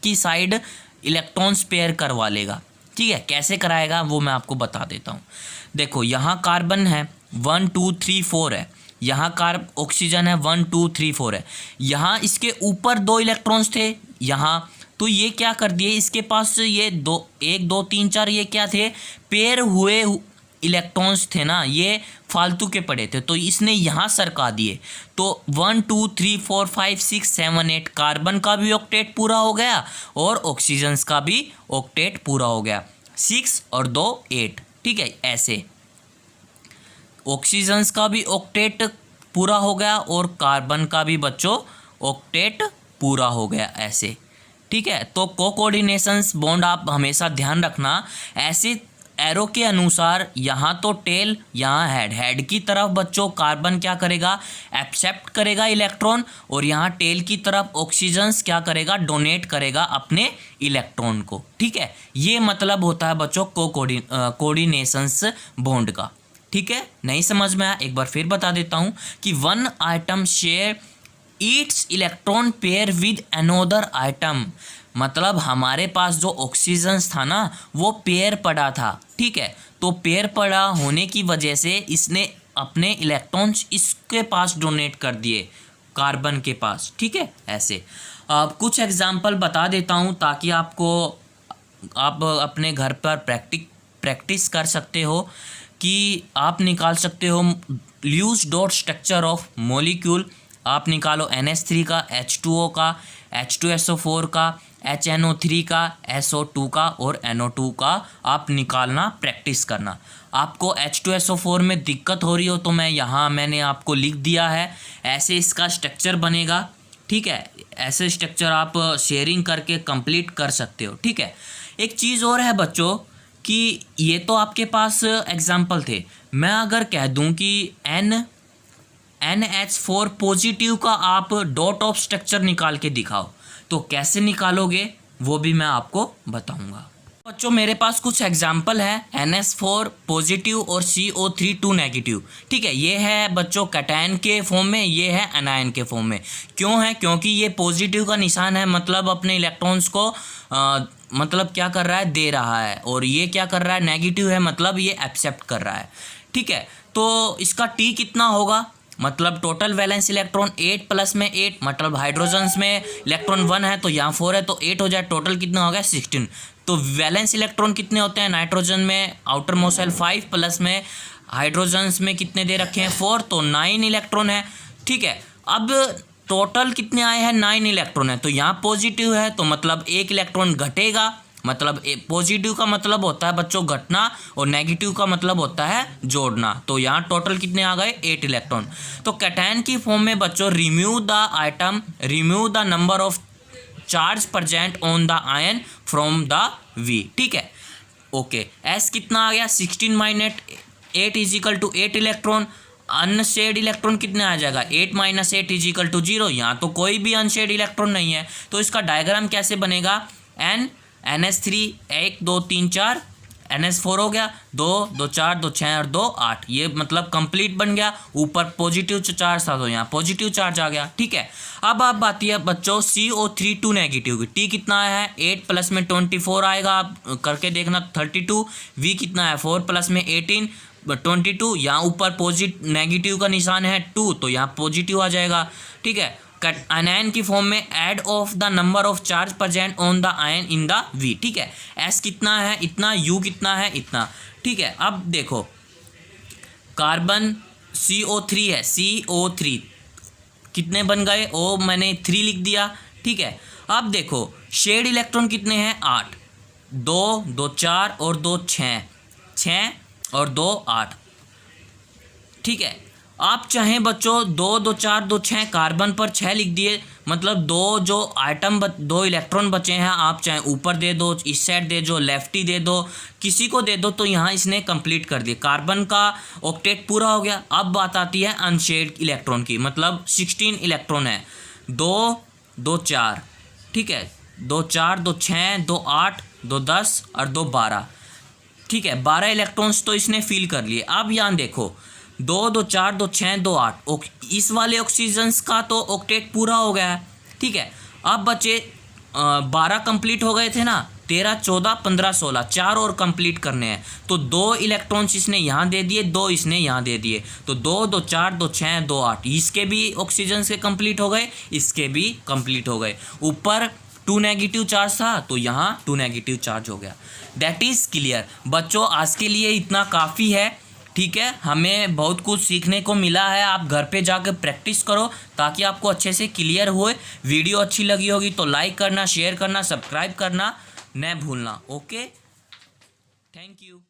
की साइड इलेक्ट्रॉन्स पेयर करवा लेगा, ठीक है। कैसे कराएगा वो मैं आपको बता देता हूँ। देखो यहाँ कार्बन है 1 2 3 4 है, यहाँ ऑक्सीजन है 1 2 3 4 है, यहाँ इसके ऊपर 2 इलेक्ट्रॉन्स थे यहाँ, तो ये क्या कर दिए, इसके पास ये 1 2 3 4 ये क्या थे, पेयर हुए इलेक्ट्रॉन्स थे ना, ये फालतू के पड़े थे, तो इसने यहाँ सरका दिए। तो 1 2 3 4 5 6 7 8 कार्बन का भी ऑक्टेट पूरा हो गया और ऑक्सीजन्स का भी ऑक्टेट पूरा हो गया, 6 और 2 8, ठीक है। ऐसे ऑक्सीजन्स का भी ऑक्टेट पूरा हो गया और कार्बन का भी बच्चों ऑक्टेट पूरा हो गया, ऐसे, ठीक है। तो कोऑर्डिनेशंस बॉन्ड आप हमेशा ध्यान रखना, ऐसे एरो के अनुसार, यहाँ तो टेल, यहाँ हेड की तरफ बच्चों कार्बन क्या करेगा, एक्सेप्ट करेगा इलेक्ट्रॉन, और यहाँ टेल की तरफ ऑक्सीजन्स क्या करेगा, डोनेट करेगा अपने इलेक्ट्रॉन को, ठीक है। ये मतलब होता है बच्चों कोऑर्डिनेशंस बॉन्ड का, ठीक है। नहीं समझ में आया, एक बार फिर बता देता हूँ कि one item share its electron pair with another item, मतलब हमारे पास जो ऑक्सीजन्स था ना वो पेयर पड़ा था, ठीक है। तो पेयर पड़ा होने की वजह से इसने अपने इलेक्ट्रॉन्स इसके पास डोनेट कर दिए कार्बन के पास, ठीक है। ऐसे अब कुछ एग्जांपल बता देता हूँ ताकि आप अपने घर पर प्रैक्टिस कर सकते हो कि आप निकाल सकते हो Lewis dot structure of molecule. आप निकालो NH3 का, H2O का, H2SO4 का, HNO3 का, SO2 का और NO2 का आप निकालना प्रैक्टिस करना। आपको H2SO4 में दिक्कत हो रही हो तो मैंने आपको लिख दिया है, ऐसे इसका स्ट्रक्चर बनेगा, ठीक है। ऐसे स्ट्रक्चर आप शेयरिंग करके कंप्लीट कर सकते हो, ठीक है। एक चीज़ और है बच्चों कि ये तो आपके पास एग्जाम्पल थे, मैं अगर कह दूं कि NH4 पॉजिटिव का आप डॉट ऑफ स्ट्रक्चर निकाल के दिखाओ, तो कैसे निकालोगे वो भी मैं आपको बताऊंगा। बच्चों मेरे पास कुछ एग्जाम्पल है NH4 पॉजिटिव और CO3 2 नेगेटिव, ठीक है। ये है बच्चों कैटायन के फॉर्म में, ये है एनायन के फॉर्म में। क्यों है, क्योंकि ये पॉजिटिव का निशान है, मतलब अपने इलेक्ट्रॉन्स को मतलब क्या कर रहा है, दे रहा है, और ये क्या कर रहा है, नेगेटिव है, मतलब ये एक्सेप्ट कर रहा है, ठीक है। तो इसका T कितना होगा, मतलब टोटल वैलेंस इलेक्ट्रॉन 8 प्लस में 8, मतलब हाइड्रोजन्स में इलेक्ट्रॉन 1 है तो यहाँ 4 है, तो 8 हो जाए, टोटल कितना हो गया 16। तो वैलेंस इलेक्ट्रॉन कितने होते हैं, नाइट्रोजन में आउटर मोस्ट शेल 5 प्लस में हाइड्रोजन्स में कितने दे रखे हैं 4, तो 9 इलेक्ट्रॉन है, ठीक है। अब टोटल कितने आए हैं, 9 इलेक्ट्रॉन है, तो यहाँ पॉजिटिव है तो मतलब 1 इलेक्ट्रॉन घटेगा, मतलब पॉजिटिव का मतलब होता है बच्चों घटना और नेगेटिव का मतलब होता है जोड़ना। तो यहाँ टोटल कितने आ गए 8 इलेक्ट्रॉन। तो कैटायन की फॉर्म में बच्चों remove the number of charge present on the ion from the V। ठीक है, ओके। S कितना आ गया 16 minus 8 is equal to 8 electron. Unshared electron कितने आ जाएगा 8 माइनस 8 इज इक्वल टू 0। यहाँ तो कोई भी अनशेड इलेक्ट्रॉन नहीं है, तो इसका डायग्राम कैसे बनेगा NS3 1 2 3 4 NS4 हो गया 2 2 4 2 6 और 2 8। ये मतलब कंप्लीट बन गया। ऊपर पॉजिटिव चार्ज था तो यहाँ पॉजिटिव चार्ज आ गया। ठीक है, अब आप बात है बच्चों CO3 2 नेगेटिव की। T कितना है 8 प्लस में 24 आएगा, आप करके देखना 32। V कितना है 4 प्लस में 18 22। यहाँ ऊपर पॉजिटिव नेगेटिव का निशान है 2 तो यहाँ पॉजिटिव आ जाएगा। ठीक है, आयन की फॉर्म में add of the number of charge present on the ion in the V। ठीक है, S कितना है इतना, U कितना है इतना। ठीक है, अब देखो कार्बन CO3 है, CO3 कितने बन गए ओ मैंने 3 लिख दिया। ठीक है, अब देखो शेड इलेक्ट्रॉन कितने हैं 8, 2 2 4 और 2 6 6 और 2 8। ठीक है, आप चाहें बच्चों 2 2 4 2 6 कार्बन पर 6 लिख दिए, मतलब दो इलेक्ट्रॉन बचे हैं, आप चाहें ऊपर दे दो, इस साइड दे दो, लेफ्टी दे दो, किसी को दे दो। तो यहाँ इसने कंप्लीट कर दिया, कार्बन का ऑक्टेट पूरा हो गया। अब बात आती है अनशेड इलेक्ट्रॉन की, मतलब 16 इलेक्ट्रॉन है 2 2 4। ठीक है, 2 4 2 6 2 8 2 10 और 2 12। ठीक है, 12 इलेक्ट्रॉन्स तो इसने फिल कर लिए। अब यहाँ देखो 2 2 4 2 6 2 8 इस वाले ऑक्सीजन्स का तो ऑक्टेट पूरा हो गया है। ठीक है, अब बचे 12 कंप्लीट हो गए थे ना, 13 14 15 16, 4 और कंप्लीट करने हैं। तो 2 इलेक्ट्रॉन्स इसने यहाँ दे दिए, 2 इसने यहाँ दे दिए, तो 2 2 4 2 6 2 8 इसके भी ऑक्सीजन के कंप्लीट हो गए, इसके भी कंप्लीट हो गए। ऊपर 2 नेगेटिव चार्ज था तो यहाँ 2 नेगेटिव चार्ज हो गया। That is clear. बच्चों आज के लिए इतना काफ़ी है। ठीक है, हमें बहुत कुछ सीखने को मिला है। आप घर पे जाकर प्रैक्टिस करो ताकि आपको अच्छे से क्लियर होए। वीडियो अच्छी लगी होगी तो लाइक करना, शेयर करना, सब्सक्राइब करना न भूलना। Okay, thank you.